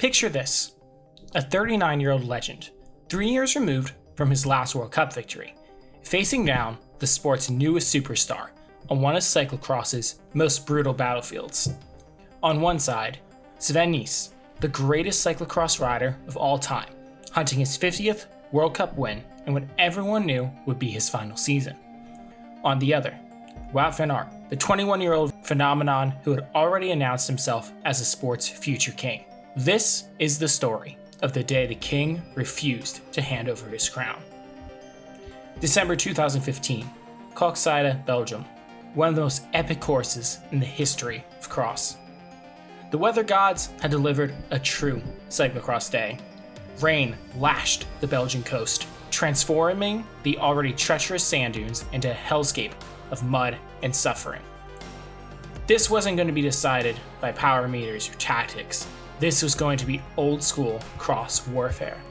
Picture this, a 39-year-old legend, 3 years removed from his last World Cup victory, facing down the sport's newest superstar on one of cyclocross's most brutal battlefields. On one side, Sven Nys, the greatest cyclocross rider of all time, hunting his 50th World Cup win in what everyone knew would be his final season. On the other, Wout Van Aert, the 21-year-old phenomenon who had already announced himself as the sport's future king. This is the story of the day the king refused to hand over his crown. December 2015, Koksijde, Belgium, one of the most epic courses in the history of cross. The weather gods had delivered a true cyclocross day. Rain lashed the Belgian coast, transforming the already treacherous sand dunes into a hellscape of mud and suffering. This wasn't going to be decided by power meters or tactics. This was going to be old school cross warfare.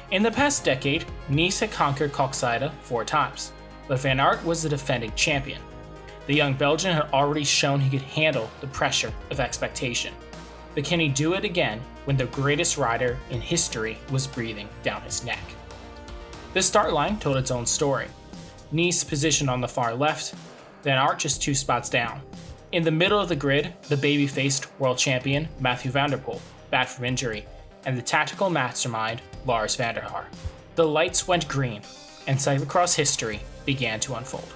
In the past decade, Nys had conquered Koksijde 4 times, but Van Aert was the defending champion. The young Belgian had already shown he could handle the pressure of expectation. But can he do it again when the greatest rider in history was breathing down his neck? The start line told its own story. Nys positioned on the far left, Van Aert just 2 spots down. In the middle of the grid, the baby-faced world champion Mathieu van der Poel, back from injury, and the tactical mastermind Lars van der Haar. The lights went green, and cyclocross history began to unfold.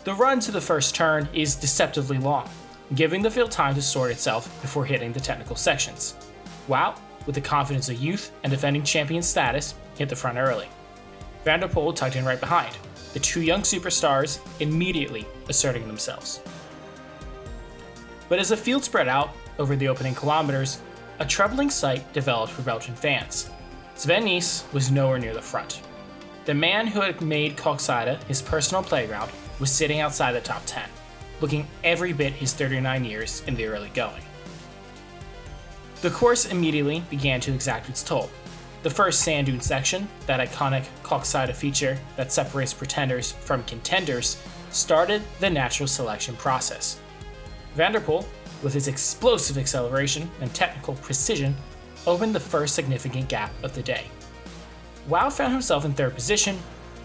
The run to the first turn is deceptively long, giving the field time to sort itself before hitting the technical sections. Wout, with the confidence of youth and defending champion status, hit the front early. Van der Poel tucked in right behind, the 2 young superstars immediately asserting themselves. But as the field spread out over the opening kilometers, a troubling sight developed for Belgian fans. Sven Nys was nowhere near the front. The man who had made Koksijde his personal playground was sitting outside the top 10, looking every bit his 39 years in the early going. The course immediately began to exact its toll. The first sand dune section, that iconic Koksijde feature that separates pretenders from contenders, started the natural selection process. Van der Poel, with his explosive acceleration and technical precision, opened the first significant gap of the day. Wout found himself in 3rd position,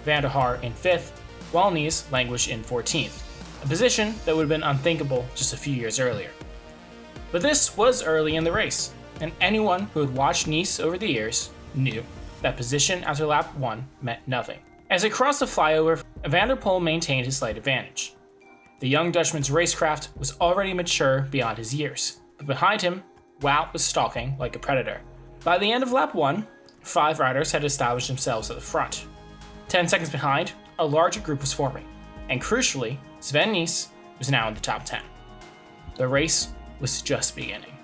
Van der Haar in 5th, while Nys languished in 14th, a position that would have been unthinkable just a few years earlier. But this was early in the race, and anyone who had watched Nys over the years knew that position after lap 1 meant nothing. As they crossed the flyover, Van der Poel maintained his slight advantage. The young Dutchman's racecraft was already mature beyond his years, but behind him, Wout was stalking like a predator. By the end of lap 1, 5 riders had established themselves at the front. 10 seconds behind, a larger group was forming, and crucially, Sven Nys was now in the top 10. The race was just beginning.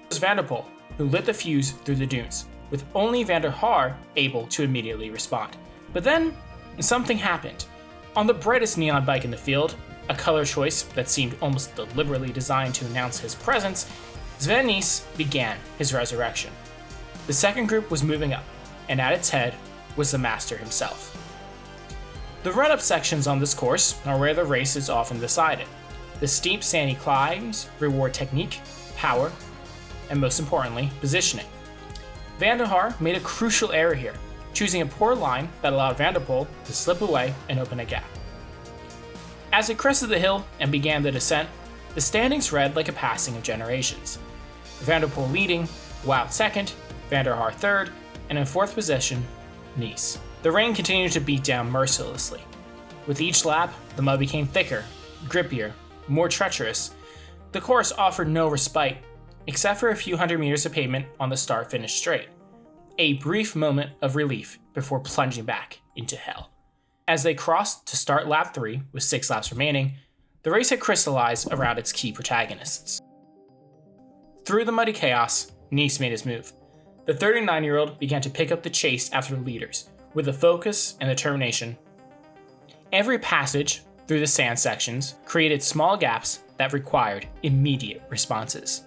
It was Van der Poel who lit the fuse through the dunes, with only Van der Haar able to immediately respond. But then, something happened. On the brightest neon bike in the field, a color choice that seemed almost deliberately designed to announce his presence, Sven Nys began his resurrection. The second group was moving up, and at its head was the master himself. The run-up sections on this course are where the race is often decided. The steep sandy climbs reward technique, power, and most importantly, positioning. Van der Haar made a crucial error here, choosing a poor line that allowed Van der Poel to slip away and open a gap. As it crested the hill and began the descent, the standings read like a passing of generations. Van der Poel leading, Wout second, Van der Haar third, and in 4th position, Nys. The rain continued to beat down mercilessly. With each lap, the mud became thicker, grippier, more treacherous. The course offered no respite, except for a few hundred meters of pavement on the start-finish straight. A brief moment of relief before plunging back into hell. As they crossed to start lap 3 with 6 laps remaining, the race had crystallized around its key protagonists. Through the muddy chaos, Nys made his move. The 39-year-old began to pick up the chase after the leaders, with a focus and determination. Every passage through the sand sections created small gaps that required immediate responses.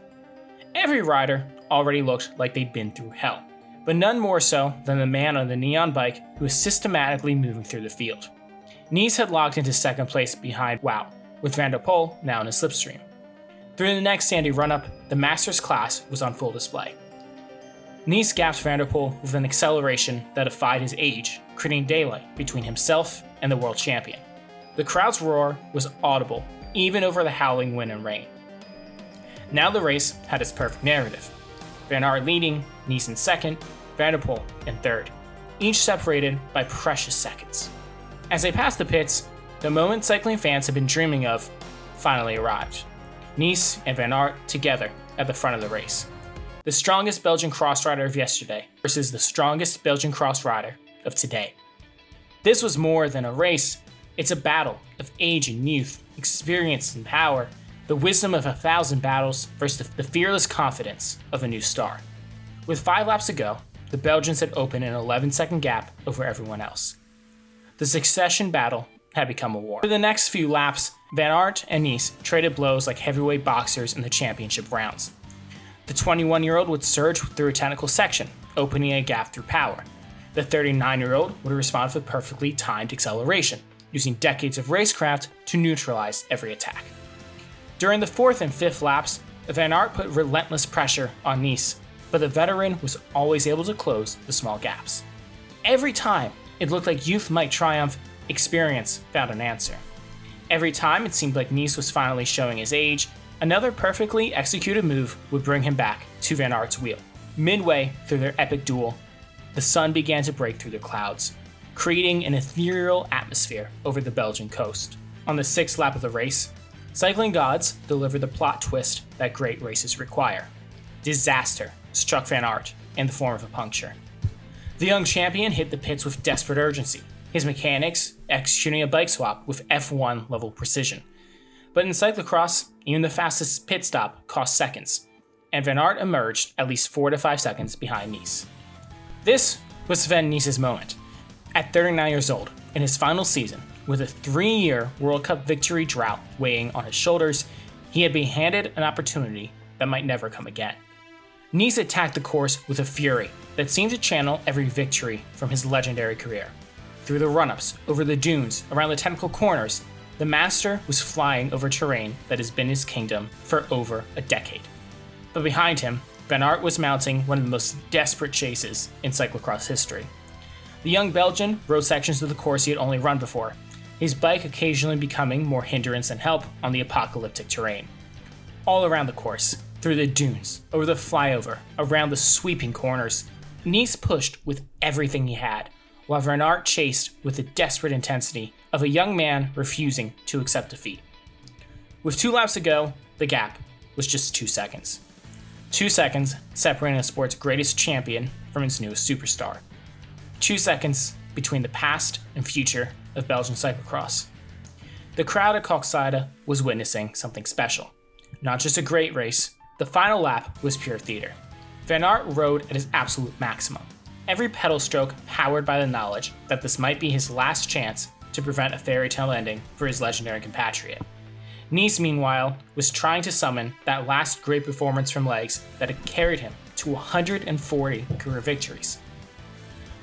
Every rider already looked like they'd been through hell, but none more so than the man on the neon bike who was systematically moving through the field. Nys had locked into 2nd place behind Wout, with Van der Poel now in a slipstream. Through the next sandy run-up, the Masters class was on full display. Nys gapped Van der Poel with an acceleration that defied his age, creating daylight between himself and the world champion. The crowd's roar was audible, even over the howling wind and rain. Now the race had its perfect narrative. Van Aert leading, Nys in second, Van der Poel in third, each separated by precious seconds. As they passed the pits, the moment cycling fans had been dreaming of finally arrived. Nys and Van Aert together at the front of the race. The strongest Belgian cross rider of yesterday versus the strongest Belgian cross rider of today. This was more than a race. It's a battle of age and youth, experience and power, the wisdom of 1,000 battles versus the fearless confidence of a new star. With 5 laps to go, the Belgians had opened an 11-second gap over everyone else. The succession battle had become a war. For the next few laps, Van Aert and Nys traded blows like heavyweight boxers in the championship rounds. The 21-year-old would surge through a technical section, opening a gap through power. The 39-year-old would respond with perfectly timed acceleration, using decades of racecraft to neutralize every attack. During the 4th and 5th laps, Van Aert put relentless pressure on Nys, but the veteran was always able to close the small gaps. Every time it looked like youth might triumph, experience found an answer. Every time it seemed like Nys was finally showing his age, another perfectly executed move would bring him back to Van Aert's wheel. Midway through their epic duel, the sun began to break through the clouds, creating an ethereal atmosphere over the Belgian coast. On the 6th lap of the race, cycling gods delivered the plot twist that great races require. Disaster struck Van Aert in the form of a puncture. The young champion hit the pits with desperate urgency, his mechanics executing a bike swap with F1 level precision. But in cyclocross, even the fastest pit stop cost seconds, and Van Aert emerged at least 4 to 5 seconds behind Nys. This was Sven Nys' moment. At 39 years old, in his final season, with a 3-year World Cup victory drought weighing on his shoulders, he had been handed an opportunity that might never come again. Nys attacked the course with a fury that seemed to channel every victory from his legendary career. Through the run-ups, over the dunes, around the technical corners, the master was flying over terrain that has been his kingdom for over a decade. But behind him, Van Aert was mounting one of the most desperate chases in cyclocross history. The young Belgian rode sections of the course he had only run before, his bike occasionally becoming more hindrance than help on the apocalyptic terrain. All around the course, through the dunes, over the flyover, around the sweeping corners, Nys pushed with everything he had, while Van Aert chased with the desperate intensity of a young man refusing to accept defeat. With 2 laps to go, the gap was just 2 seconds. 2 seconds separating the sport's greatest champion from its newest superstar. 2 seconds between the past and future of Belgian cyclocross. The crowd at Koksijde was witnessing something special. Not just a great race, the final lap was pure theater. Van Aert rode at his absolute maximum, every pedal stroke powered by the knowledge that this might be his last chance to prevent a fairy tale ending for his legendary compatriot. Nys, meanwhile, was trying to summon that last great performance from legs that had carried him to 140 career victories.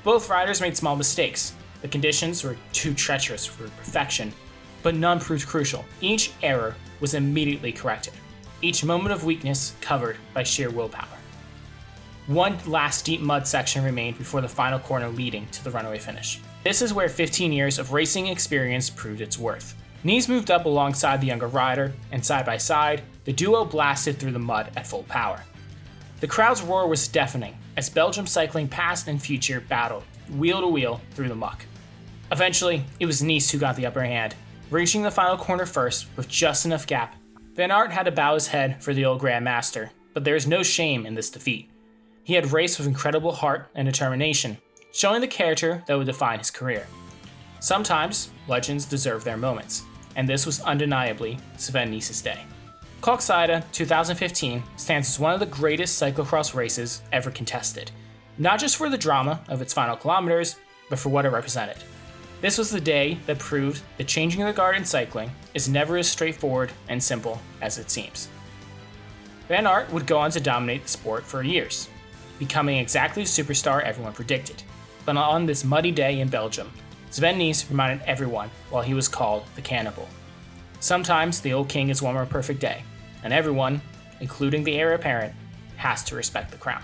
Both riders made small mistakes. The conditions were too treacherous for perfection, but none proved crucial. Each error was immediately corrected, each moment of weakness covered by sheer willpower. One last deep mud section remained before the final corner leading to the runaway finish. This is where 15 years of racing experience proved its worth. Nys moved up alongside the younger rider, and side by side, the duo blasted through the mud at full power. The crowd's roar was deafening as Belgium cycling past and future battled, wheel to wheel, through the muck. Eventually, it was Nys who got the upper hand, reaching the final corner first with just enough gap. Van Aert had to bow his head for the old Grandmaster, but there is no shame in this defeat. He had raced with incredible heart and determination, showing the character that would define his career. Sometimes, legends deserve their moments, and this was undeniably Sven Nys' day. Koksijde 2015 stands as one of the greatest cyclocross races ever contested, not just for the drama of its final kilometers, but for what it represented. This was the day that proved that changing the guard in cycling is never as straightforward and simple as it seems. Van Aert would go on to dominate the sport for years, becoming exactly the superstar everyone predicted. But on this muddy day in Belgium, Sven Nys reminded everyone why he was called the Cannibal. Sometimes the old king is one more perfect day, and everyone, including the heir apparent, has to respect the crown.